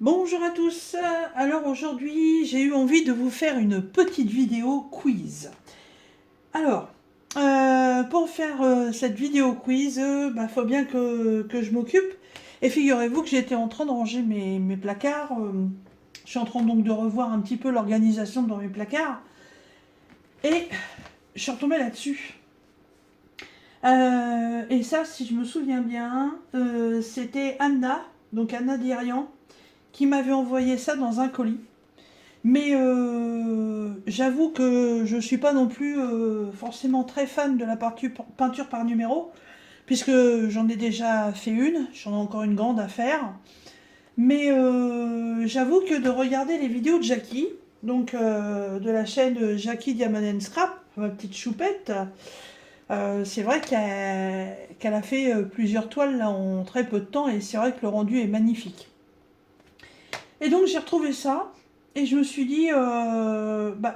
Bonjour à tous, alors aujourd'hui j'ai eu envie de vous faire une petite vidéo quiz. Alors, pour faire cette vidéo quiz, faut bien que je m'occupe. Et figurez-vous que j'étais en train de ranger mes placards. Je suis en train donc de revoir un petit peu l'organisation dans mes placards. Et je suis retombée là-dessus. Et ça, si je me souviens bien, c'était Anna, donc Anna Dirian, qui m'avait envoyé ça dans un colis. Mais j'avoue que je ne suis pas non plus forcément très fan de la peinture par numéro, puisque j'en ai déjà fait une, j'en ai encore une grande à faire. Mais j'avoue que de regarder les vidéos de Jackie, donc de la chaîne Jackie Diamond Scrap, ma petite choupette, c'est vrai qu'elle a fait plusieurs toiles là, en très peu de temps, et c'est vrai que le rendu est magnifique. Et donc j'ai retrouvé ça et je me suis dit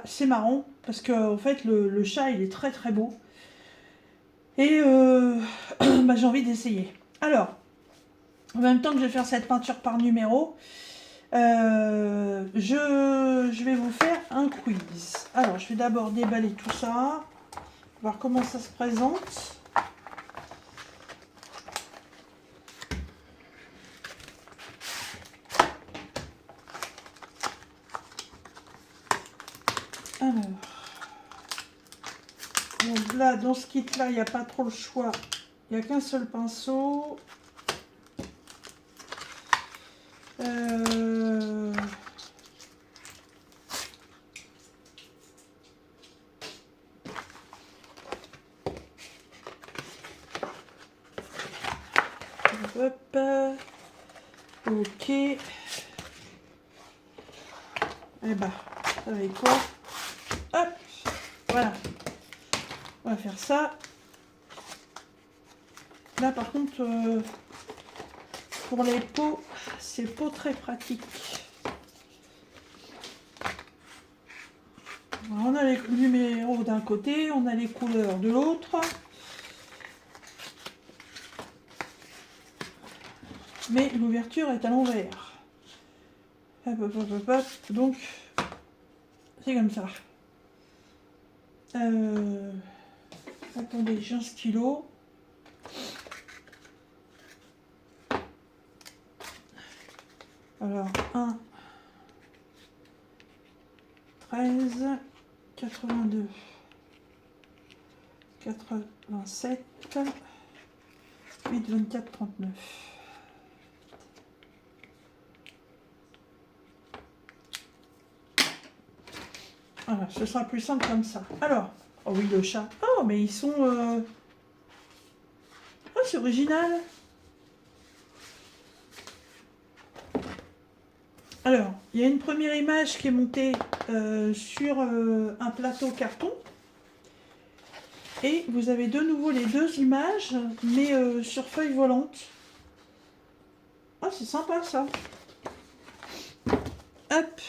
c'est marrant parce que en fait le chat il est très très beau et j'ai envie d'essayer. Alors en même temps que je vais faire cette peinture par numéro, je vais vous faire un quiz. Alors je vais d'abord déballer tout ça, voir comment ça se présente. Alors, donc là, dans ce kit-là, il n'y a pas trop le choix. Il n'y a qu'un seul pinceau. Hop. Ok. Eh ben, vous savez quoi? Hop. Voilà. On va faire ça. Là, par contre, pour les pots, c'est pas très pratique. Alors, on a les numéros d'un côté, on a les couleurs de l'autre. Mais l'ouverture est à l'envers. Hop, hop, hop, hop, hop. Donc, c'est comme ça. Attendez, j'ai un stylo. Alors, 1, 13, 82, 87, 8, 24, 39. Voilà, ce sera plus simple comme ça. Alors, oh oui, le chat. Oh, mais ils sont... Oh, c'est original. Alors, il y a une première image qui est montée sur un plateau carton. Et vous avez de nouveau les deux images, mais sur feuille volante. Ah, c'est sympa ça. Hop.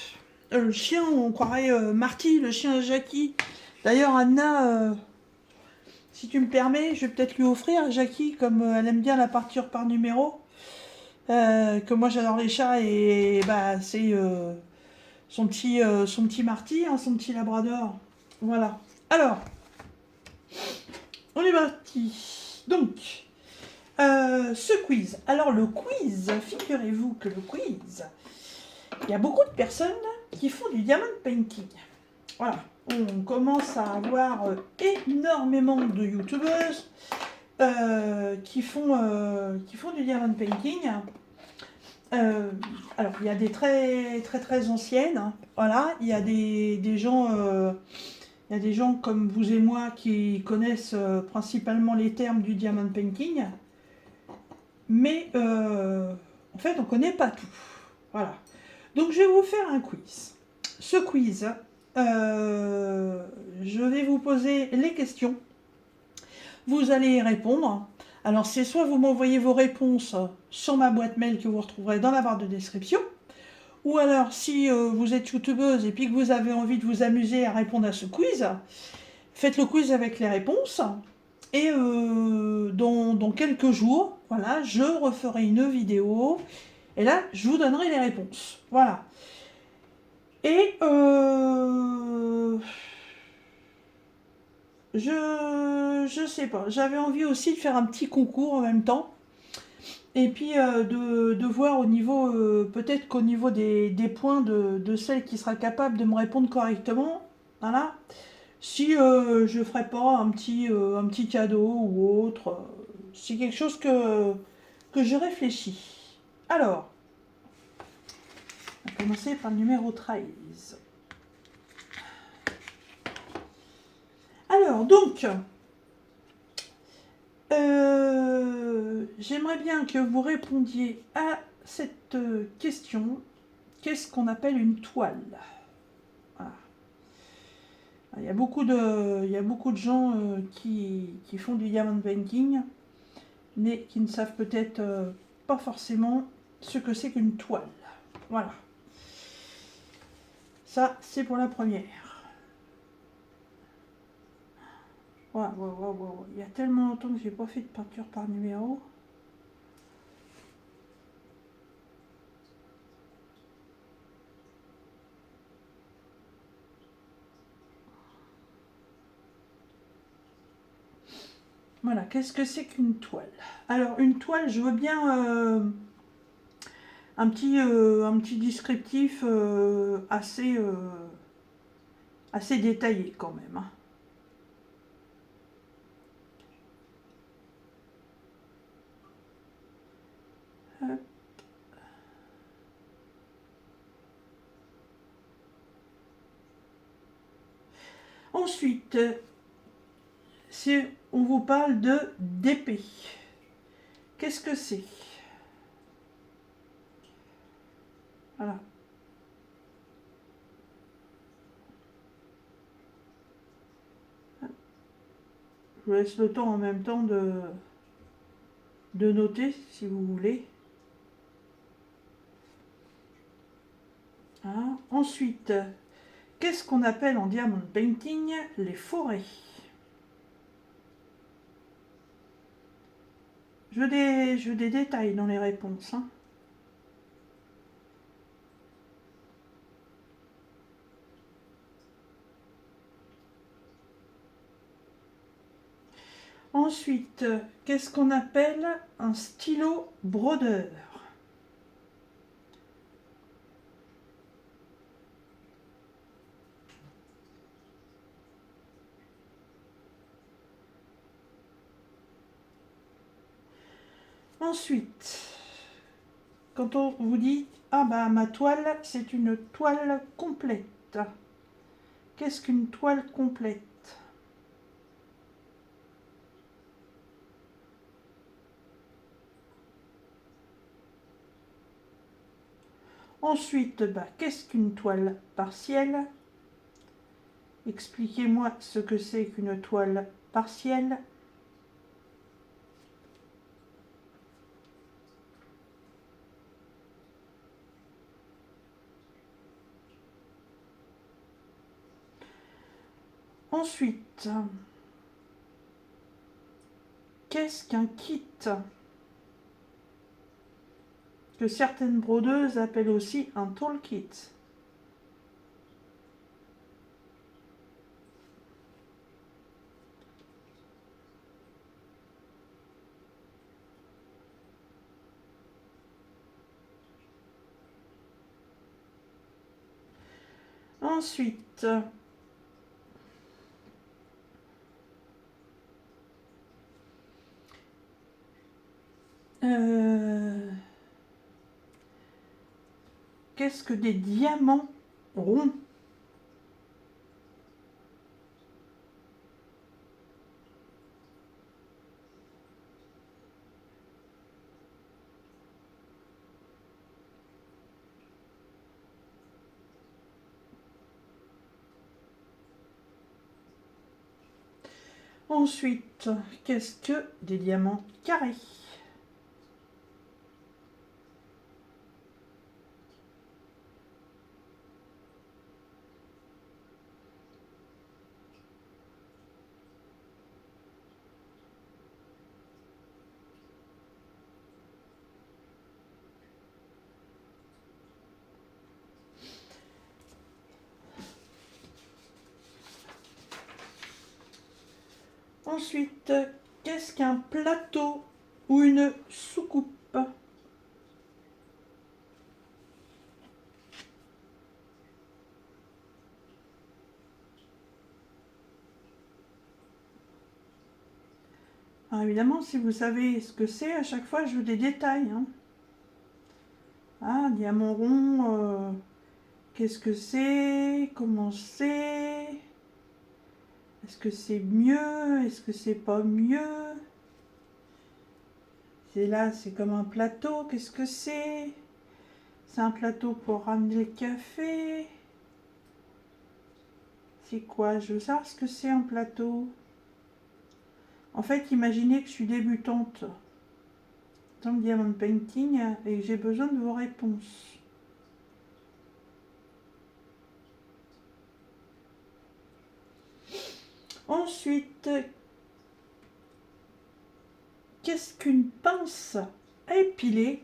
Le chien, on croirait Marty, le chien de Jackie. D'ailleurs, Anna, si tu me permets, je vais peut-être lui offrir Jackie, comme elle aime bien la peinture par numéro. Que moi j'adore les chats et c'est son petit Marty, hein, son petit labrador. Voilà. Alors, on est parti. Donc, ce quiz. Alors le quiz, figurez-vous que le quiz, il y a beaucoup de personnes qui font du diamond painting. Voilà. On commence à avoir énormément de youtubeuses qui font du diamond painting. Alors, il y a des très très très anciennes, hein. Voilà, il y a des gens, il y a des gens comme vous et moi qui connaissent principalement les termes du diamond painting, mais en fait, on ne connaît pas tout. Voilà. Donc, je vais vous faire un quiz. Ce quiz, je vais vous poser les questions. Vous allez y répondre. Alors, c'est soit vous m'envoyez vos réponses sur ma boîte mail que vous retrouverez dans la barre de description, ou alors, si vous êtes youtubeuse et puis que vous avez envie de vous amuser à répondre à ce quiz, faites le quiz avec les réponses. Et dans quelques jours, voilà, je referai une vidéo Et là, je vous donnerai les réponses. Voilà. Et je sais pas. J'avais envie aussi de faire un petit concours en même temps. Et puis de voir au niveau, peut-être qu'au niveau des points de celle qui sera capable de me répondre correctement, voilà, si je ferais pas un petit cadeau ou autre, c'est quelque chose que je réfléchis. Alors, on va commencer par le numéro 13. Alors, donc, j'aimerais bien que vous répondiez à cette question. Qu'est-ce qu'on appelle une toile? Voilà. Il y a beaucoup de gens qui font du diamond painting, mais qui ne savent peut-être pas forcément ce que c'est qu'une toile. Voilà. Ça, c'est pour la première. Voilà, il y a tellement longtemps que j'ai pas fait de peinture par numéro. Voilà, qu'est-ce que c'est qu'une toile? Alors, une toile, je veux bien un petit descriptif assez détaillé quand même, hein. Ensuite, si on vous parle d'épée, qu'est-ce que c'est? Voilà. Je vous laisse le temps en même temps de noter si vous voulez. Hein. Ensuite, qu'est-ce qu'on appelle en diamond painting les forêts? Je veux des détails dans les réponses, hein. Ensuite, qu'est-ce qu'on appelle un stylo brodeur? Ensuite, quand on vous dit « Ah bah ma toile, c'est une toile complète », qu'est-ce qu'une toile complète? Ensuite, bah, qu'est-ce qu'une toile partielle? Expliquez-moi ce que c'est qu'une toile partielle. Ensuite, qu'est-ce qu'un kit? Que certaines brodeuses appellent aussi un toolkit. Ensuite, qu'est-ce que des diamants ronds? Ensuite, qu'est-ce que des diamants carrés? Ensuite, qu'est-ce qu'un plateau ou une soucoupe? Alors évidemment, si vous savez ce que c'est, à chaque fois, je veux des détails. Hein. Ah, diamant rond, qu'est-ce que c'est? Comment c'est? Est-ce que c'est mieux? Est-ce que c'est pas mieux? C'est là, c'est comme un plateau. Qu'est-ce que c'est? C'est un plateau pour ramener le café. C'est quoi? Je veux savoir ce que c'est un plateau. En fait, imaginez que je suis débutante dans le diamond painting et que j'ai besoin de vos réponses. Ensuite, qu'est-ce qu'une pince à épiler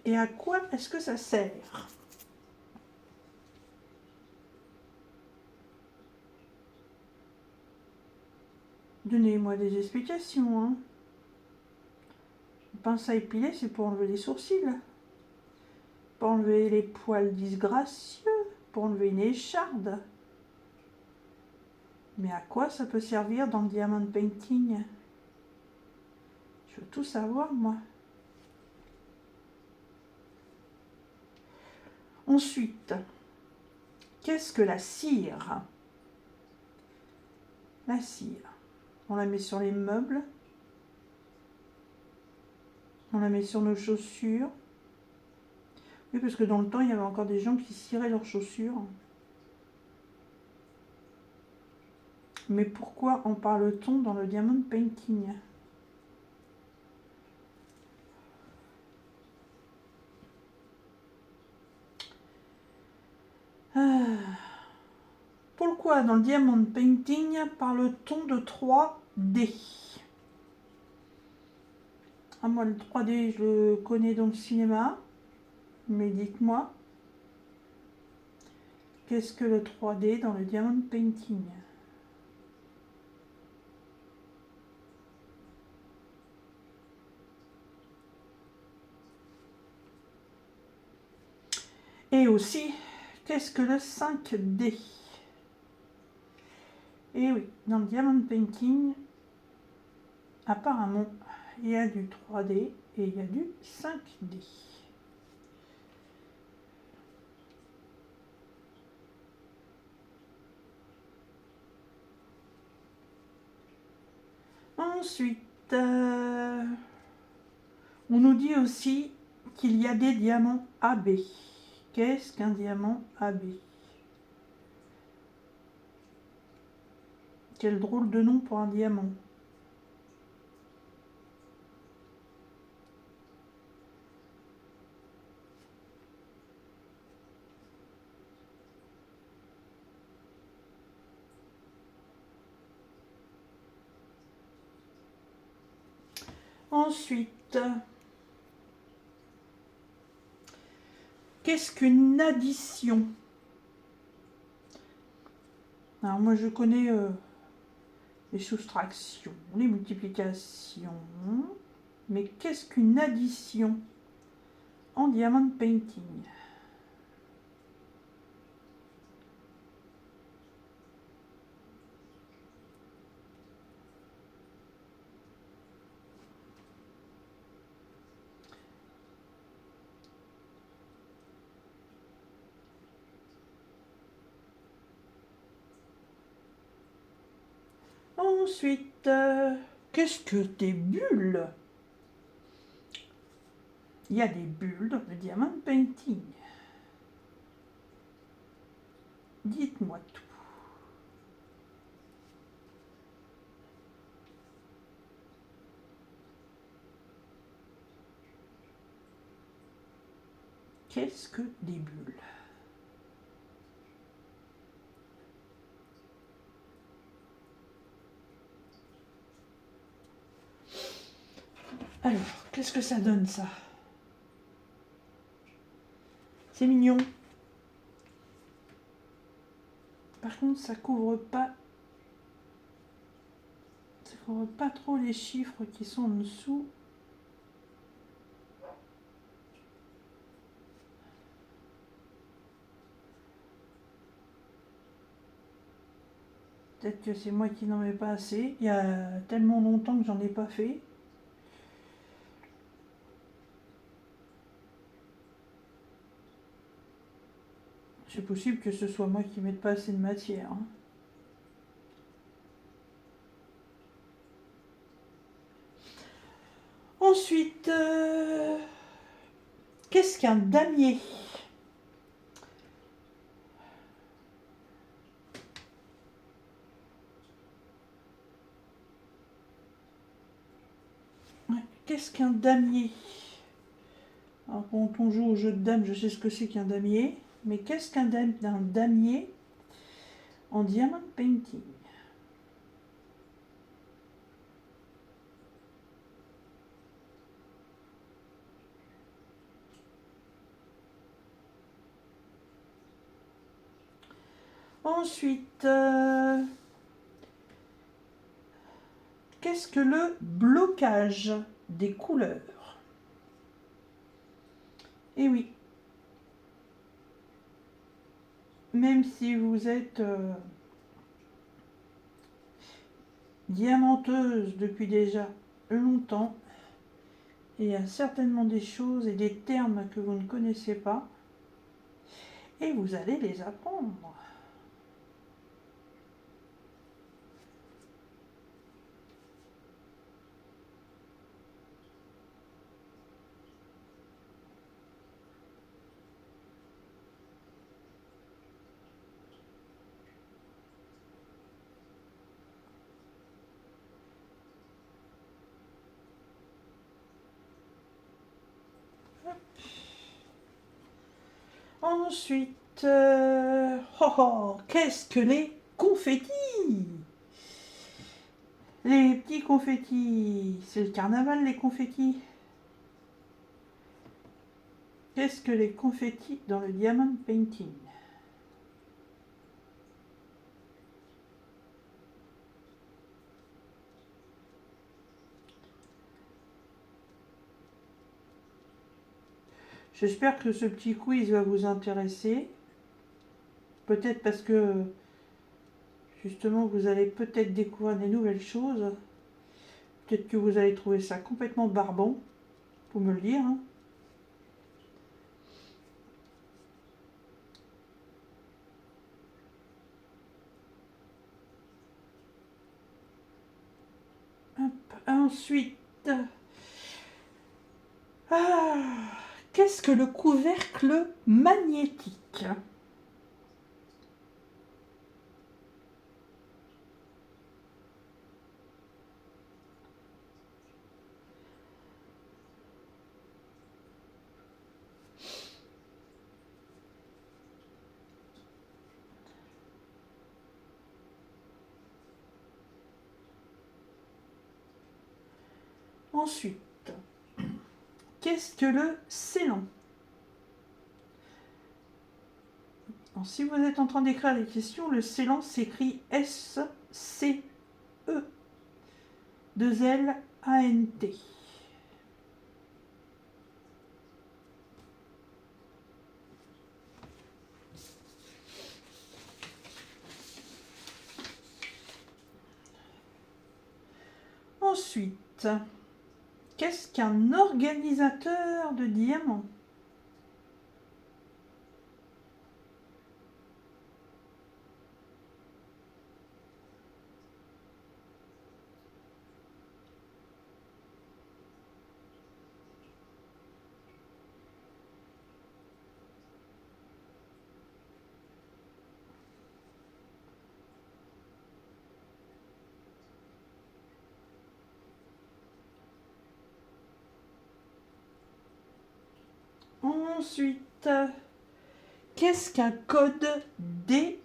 et à quoi est-ce que ça sert? Donnez-moi des explications. Hein. Une pince à épiler, c'est pour enlever les sourcils, pour enlever les poils disgracieux, pour enlever une écharde. Mais à quoi ça peut servir dans le diamond painting? Je veux tout savoir, moi. Ensuite, qu'est-ce que la cire? La cire, on la met sur les meubles, on la met sur nos chaussures. Oui, parce que dans le temps, il y avait encore des gens qui ciraient leurs chaussures. Mais pourquoi en parle-t-on dans le diamond painting? Pourquoi dans le diamond painting parle-t-on de 3D? Ah, moi, le 3D, je le connais dans le cinéma. Mais dites-moi, qu'est-ce que le 3D dans le diamond painting? Et aussi, qu'est-ce que le 5D? Et oui, dans le diamond painting, apparemment, il y a du 3D et il y a du 5D. Ensuite, on nous dit aussi qu'il y a des diamants AB. Qu'est-ce qu'un diamant AB? Quel drôle de nom pour un diamant. Ensuite, qu'est-ce qu'une addition? Alors moi je connais les soustractions, les multiplications, mais qu'est-ce qu'une addition en diamond painting? Ensuite, qu'est-ce que des bulles? Il y a des bulles dans le diamond painting. Dites-moi tout. Qu'est-ce que des bulles? Alors, qu'est-ce que ça donne ça? C'est mignon. Par contre, ça couvre pas. découvre pas trop les chiffres qui sont en dessous. Peut-être que c'est moi qui n'en mets pas assez. Il y a tellement longtemps que j'en ai pas fait. C'est possible que ce soit moi qui mette pas assez de matière, hein. Ensuite, qu'est-ce qu'un damier? Ouais, qu'est-ce qu'un damier? Alors, quand on joue au jeu de dames, je sais ce que c'est qu'un damier. Mais qu'est-ce qu'un damier en diamond painting? Ensuite, qu'est-ce que le blocage des couleurs? Eh oui, même si vous êtes diamanteuse depuis déjà longtemps, il y a certainement des choses et des termes que vous ne connaissez pas et vous allez les apprendre. Ensuite, qu'est-ce que les confettis? Les petits confettis, c'est le carnaval les confettis. Qu'est-ce que les confettis dans le diamond painting? J'espère que ce petit quiz va vous intéresser. Peut-être parce que justement vous allez peut-être découvrir des nouvelles choses. Peut-être que vous allez trouver ça complètement barbant. Faut me le dire, hein. Hop. Ensuite, qu'est-ce que le couvercle magnétique? Ensuite, qu'est-ce que le scellant? Alors, si vous êtes en train d'écrire les questions, le scellant s'écrit S-C-E 2-L-A-N-T. Ensuite, qu'est-ce qu'un organisateur de diamants? Ensuite, qu'est-ce qu'un code DMC?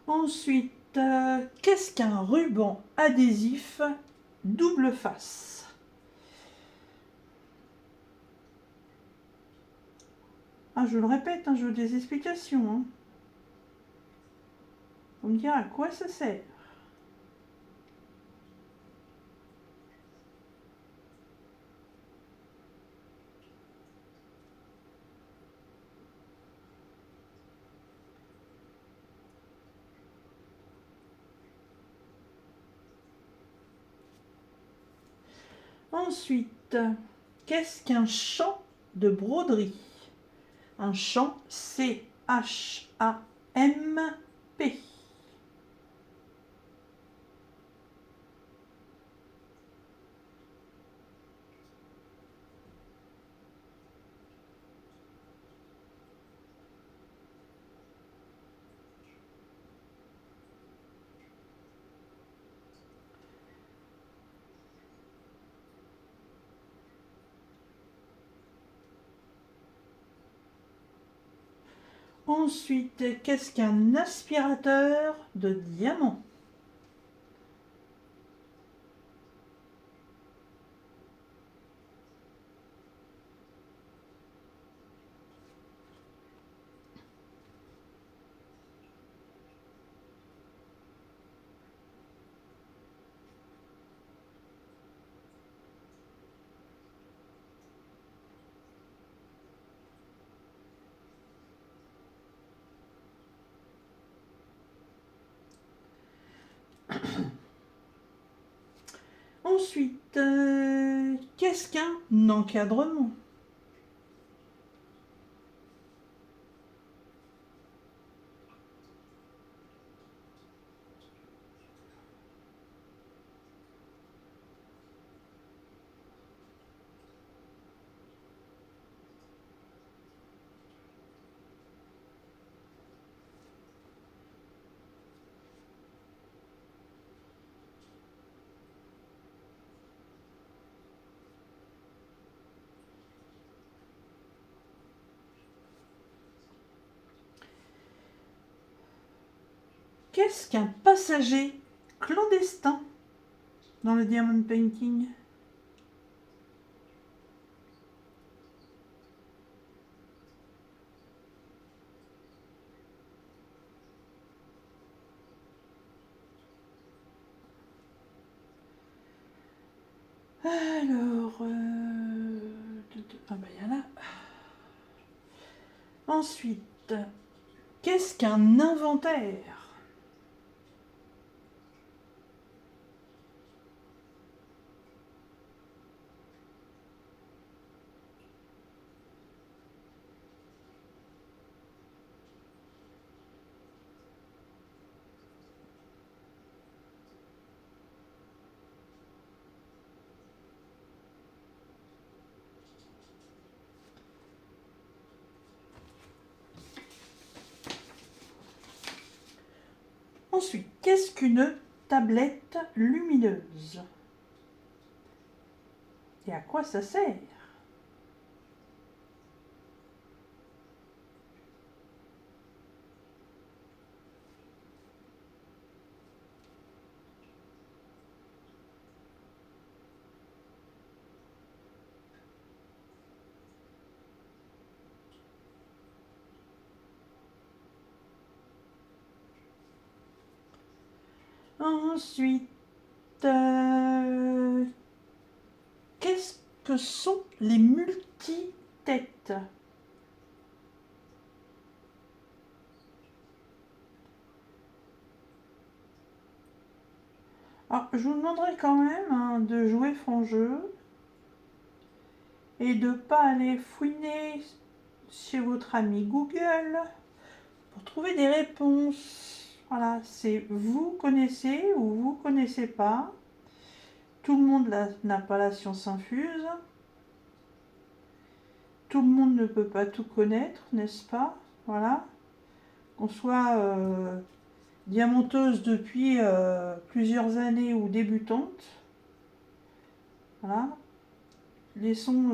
Ensuite, qu'est-ce qu'un ruban adhésif double face? Ah, je le répète, hein, je veux des explications. Hein. Faut me dire à quoi ça sert. Ensuite, qu'est-ce qu'un champ de broderie? Un champ, C-H-A-M-P. Ensuite, qu'est-ce qu'un aspirateur de diamant? Ensuite, qu'est-ce qu'un encadrement? Qu'est-ce qu'un passager clandestin dans le diamond painting? Alors, ah ben il y en a. Ensuite, qu'est-ce qu'un inventaire? Ensuite, qu'est-ce qu'une tablette lumineuse? Et à quoi ça sert? Ensuite, qu'est-ce que sont les multi-têtes? Alors, je vous demanderai quand même hein, de jouer franc jeu et de ne pas aller fouiner chez votre ami Google pour trouver des réponses. Voilà, c'est vous connaissez ou vous connaissez pas. Tout le monde n'a pas la science infuse. Tout le monde ne peut pas tout connaître, n'est-ce pas? Voilà. Qu'on soit diamanteuse depuis plusieurs années ou débutante. Voilà. Laissons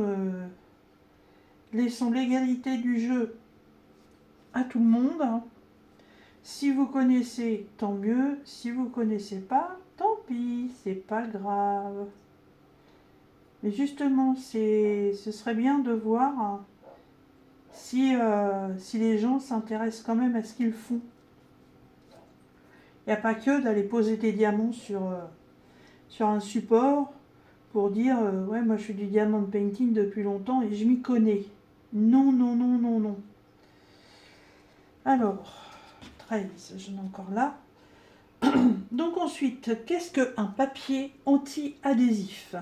l'égalité du jeu à tout le monde. Si vous connaissez, tant mieux. Si vous connaissez pas, tant pis, c'est pas grave. Mais justement, ce serait bien de voir si les gens s'intéressent quand même à ce qu'ils font. Il n'y a pas que d'aller poser des diamants sur un support pour dire ouais, moi je fais du diamond painting depuis longtemps et je m'y connais. Non, non, non, non, non. Alors, 13, j'en ai encore là. Donc ensuite, qu'est-ce qu'un papier anti-adhésif?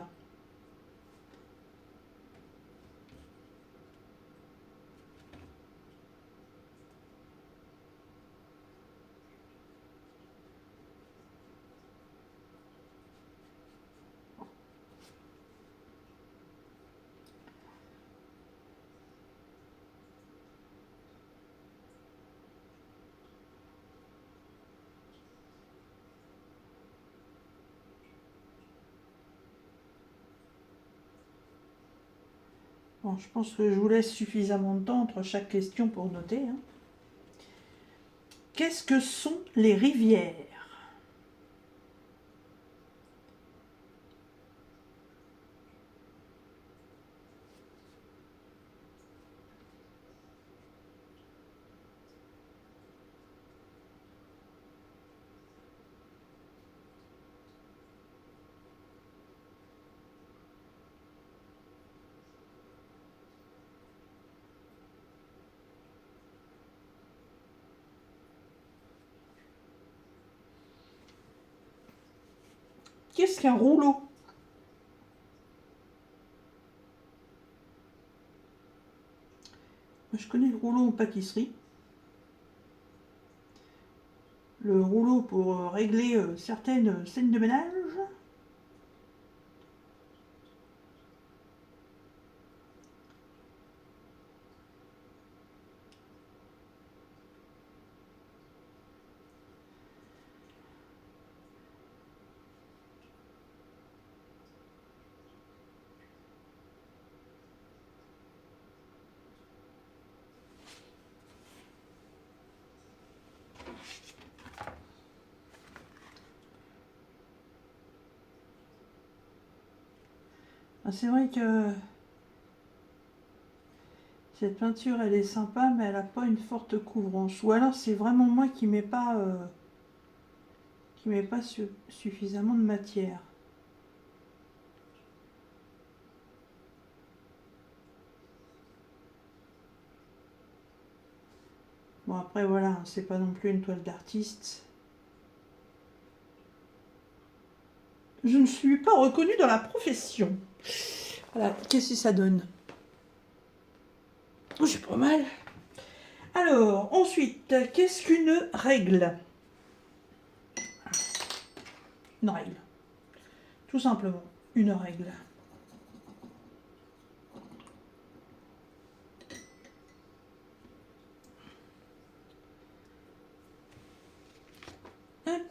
Bon, je pense que je vous laisse suffisamment de temps entre chaque question pour noter. Hein. Qu'est-ce que sont les rivières? Qu'est-ce qu'un rouleau? Je connais le rouleau en pâtisserie. Le rouleau pour régler certaines scènes de ménage. Ah, c'est vrai que cette peinture, elle est sympa, mais elle n'a pas une forte couvrance. Ou alors c'est vraiment moi qui mets pas, suffisamment de matière. Bon après voilà, c'est pas non plus une toile d'artiste. Je ne suis pas reconnue dans la profession. Voilà, qu'est-ce que ça donne? Oh, j'ai pas mal. Alors, ensuite, qu'est-ce qu'une règle? Une règle. Tout simplement, une règle. Hop.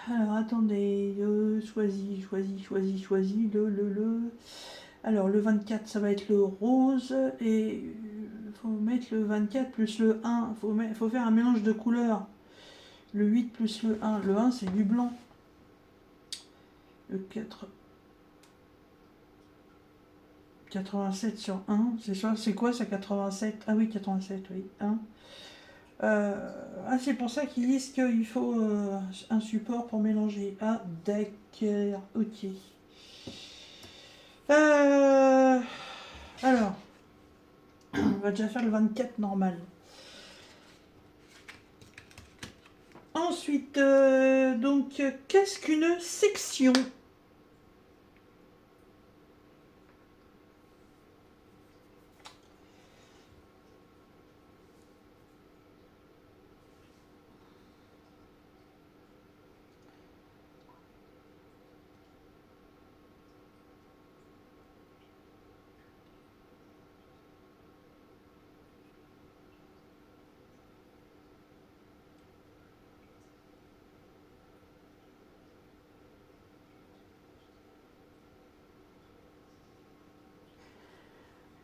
Alors, attendez. Choisis. Alors, le 24, ça va être le rose. Et il faut mettre le 24 plus le 1. Il faut faire un mélange de couleurs. Le 8 plus le 1. Le 1, c'est du blanc. Le 4. 87 sur 1. C'est quoi ça, 87? Ah oui, 87, oui. 1. C'est pour ça qu'ils disent qu'il faut un support pour mélanger. Ah, d'accord, ok. Alors, on va déjà faire le 24 normal. Ensuite, donc, qu'est-ce qu'une section?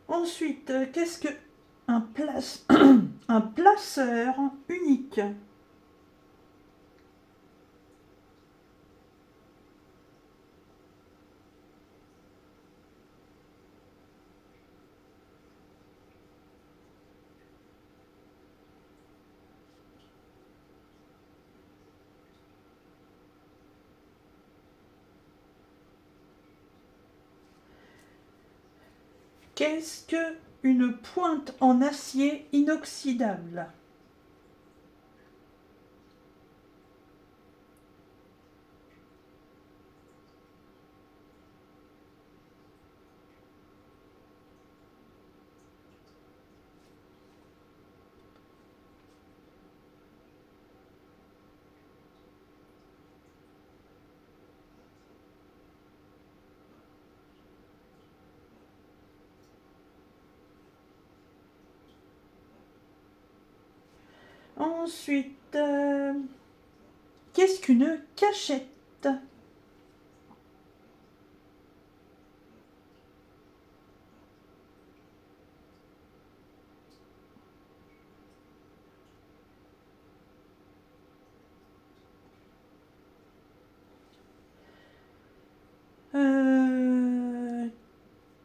Ensuite, qu'est-ce que un placeur unique. Qu'est-ce que une pointe en acier inoxydable? Ensuite, qu'est-ce qu'une cachette?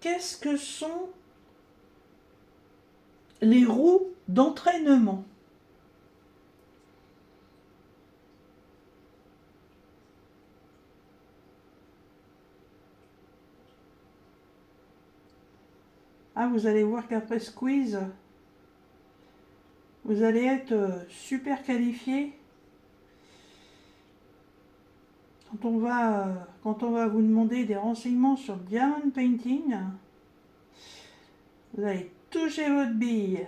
Qu'est-ce que sont les roues d'entraînement? Ah, vous allez voir qu'après ce quiz, vous allez être super qualifié. Quand on va vous demander des renseignements sur le diamond painting, vous allez toucher votre bille.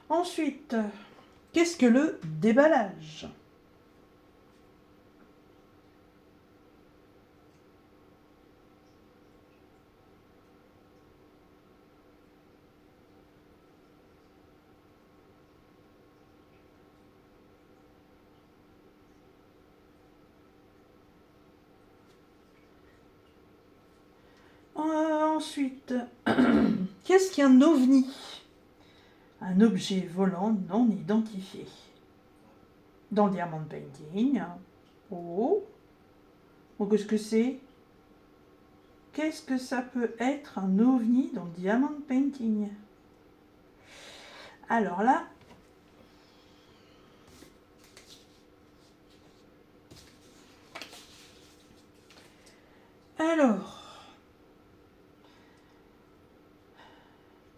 Ensuite, qu'est-ce que le déballage? Ensuite, qu'est-ce qu'un ovni? Un objet volant non identifié. Dans le diamond painting. Oh. Bon, qu'est-ce que c'est? Qu'est-ce que ça peut être un ovni dans le diamond painting? Alors là,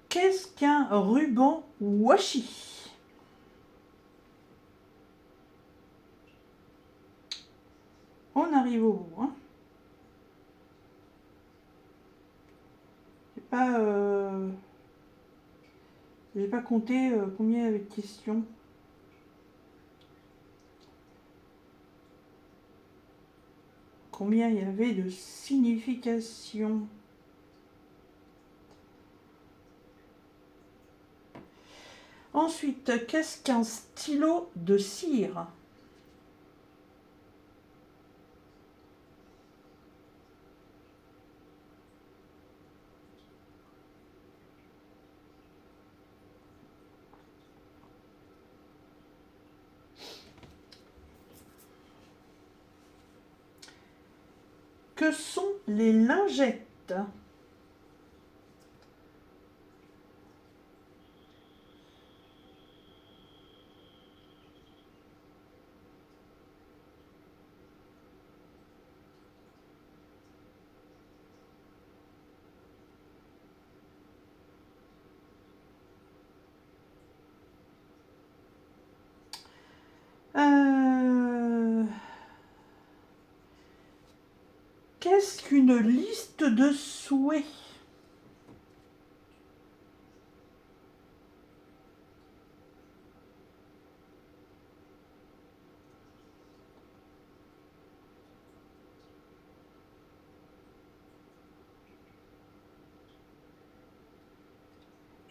qu'est-ce qu'un ruban washi? On arrive au bout. Hein. J'ai pas compté combien il y avait de questions. Combien il y avait de significations. Ensuite, qu'est-ce qu'un stylo de cire? Que sont les lingettes? Qu'est-ce qu'une liste de souhaits?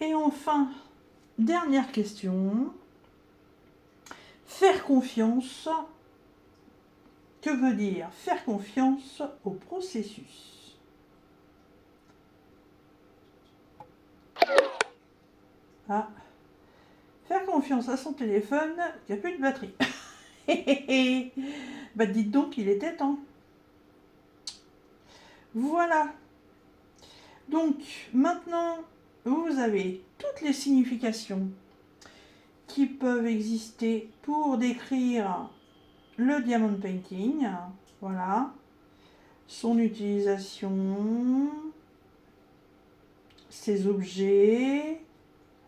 Et enfin, dernière question. faire confiance. Que veut dire faire confiance au processus? Ah, faire confiance à son téléphone, il n'y a plus de batterie. Bah dites donc, il était temps. Voilà. Donc, maintenant, vous avez toutes les significations qui peuvent exister pour décrire le diamond painting. Voilà. Son utilisation, ses objets.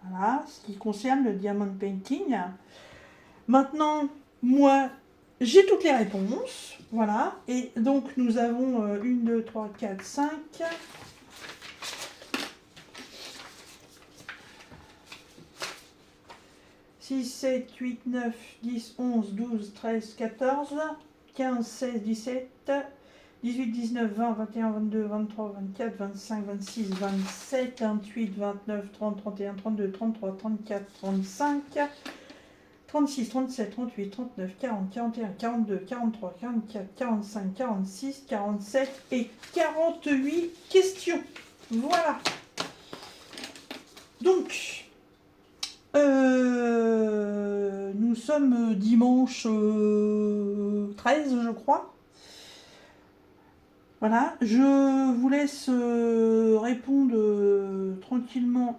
Voilà, ce qui concerne le diamond painting. Maintenant, moi, j'ai toutes les réponses. Voilà. Et donc, nous avons 1, 2, 3, 4, 5. 6, 7, 8, 9, 10, 11, 12, 13, 14, 15, 16, 17, 18, 19, 20, 21, 22, 23, 24, 25, 26, 27, 28, 29, 30, 31, 32, 33, 34, 35, 36, 37, 38, 39, 40, 41, 42, 43, 44, 45, 46, 47 et 48 questions. Voilà. Donc, nous sommes dimanche 13, je crois. Voilà, je vous laisse répondre tranquillement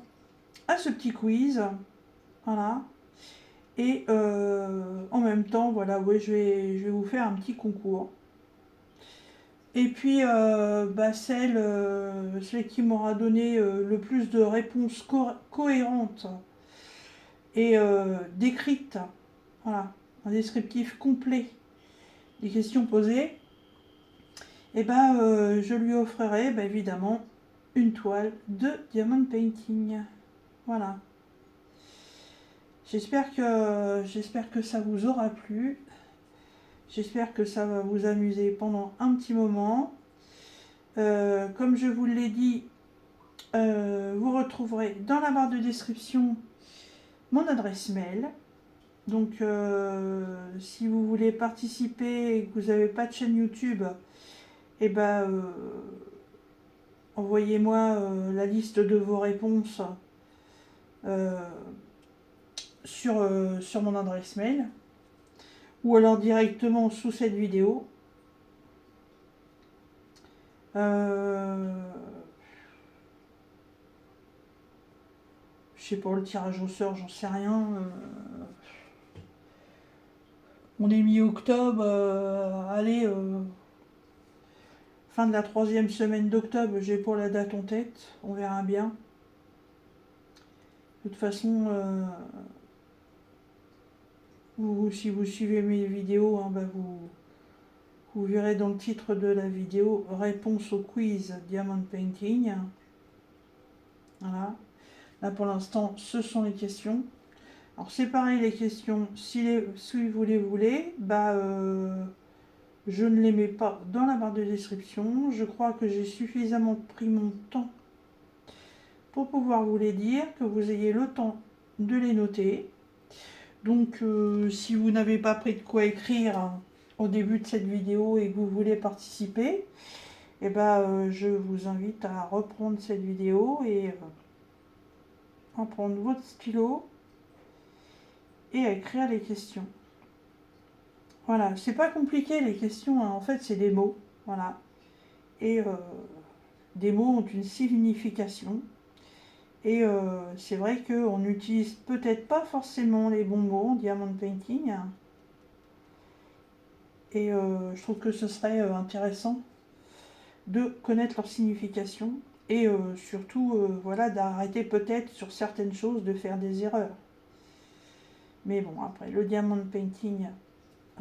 à ce petit quiz. Voilà. Et en même temps, voilà, ouais, je vais vous faire un petit concours. Et puis, celle qui m'aura donné le plus de réponses cohérentes et décrites, voilà, un descriptif complet des questions posées, et je lui offrirai évidemment une toile de diamond painting. Voilà. J'espère que ça vous aura plu. J'espère que ça va vous amuser pendant un petit moment. Comme je vous l'ai dit, vous retrouverez dans la barre de description mon adresse mail. Donc, si vous voulez participer et que vous n'avez pas de chaîne YouTube, envoyez-moi la liste de vos réponses sur mon adresse mail ou alors directement sous cette vidéo. Je sais pas, le tirage au sort, j'en sais rien. On est mi-octobre, fin de la 3e semaine d'octobre, j'ai pas la date en tête, on verra bien. De toute façon, si vous suivez mes vidéos, vous verrez dans le titre de la vidéo réponse au quiz Diamond Painting. Voilà. Là pour l'instant, ce sont les questions. Alors c'est pareil les questions, si vous les voulez, je ne les mets pas dans la barre de description. Je crois que j'ai suffisamment pris mon temps pour pouvoir vous les dire, que vous ayez le temps de les noter. Donc si vous n'avez pas pris de quoi écrire au début de cette vidéo et que vous voulez participer, je vous invite à reprendre cette vidéo et à prendre votre stylo et à écrire les questions. Voilà, c'est pas compliqué les questions, hein. En fait c'est des mots, voilà. Et des mots ont une signification. Et c'est vrai qu'on n'utilise peut-être pas forcément les bons mots en diamond painting. Et je trouve que ce serait intéressant de connaître leur signification. Et surtout, d'arrêter peut-être sur certaines choses de faire des erreurs. Mais bon, après, le diamond painting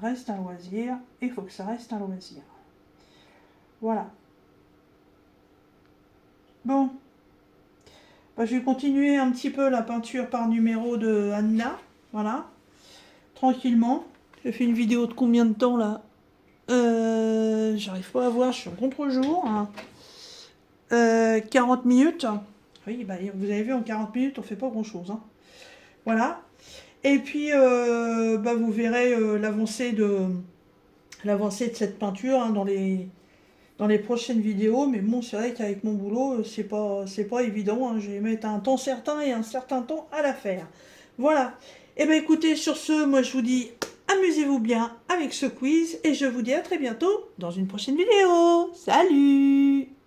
reste un loisir, et il faut que ça reste un loisir. Voilà. Bon. Je vais continuer un petit peu la peinture par numéro de Anna. Voilà. Tranquillement. J'ai fait une vidéo de combien de temps là? J'arrive pas à voir, je suis en contre-jour. Hein. 40 minutes. Oui, vous avez vu, en 40 minutes, on fait pas grand-chose. Hein. Voilà. Et puis, vous verrez l'avancée de cette peinture hein, dans les prochaines vidéos. Mais bon, c'est vrai qu'avec mon boulot, c'est pas évident. Hein. Je vais mettre un temps certain et un certain temps à la faire. Voilà. Et bien écoutez, sur ce, moi je vous dis amusez-vous bien avec ce quiz et je vous dis à très bientôt dans une prochaine vidéo. Salut!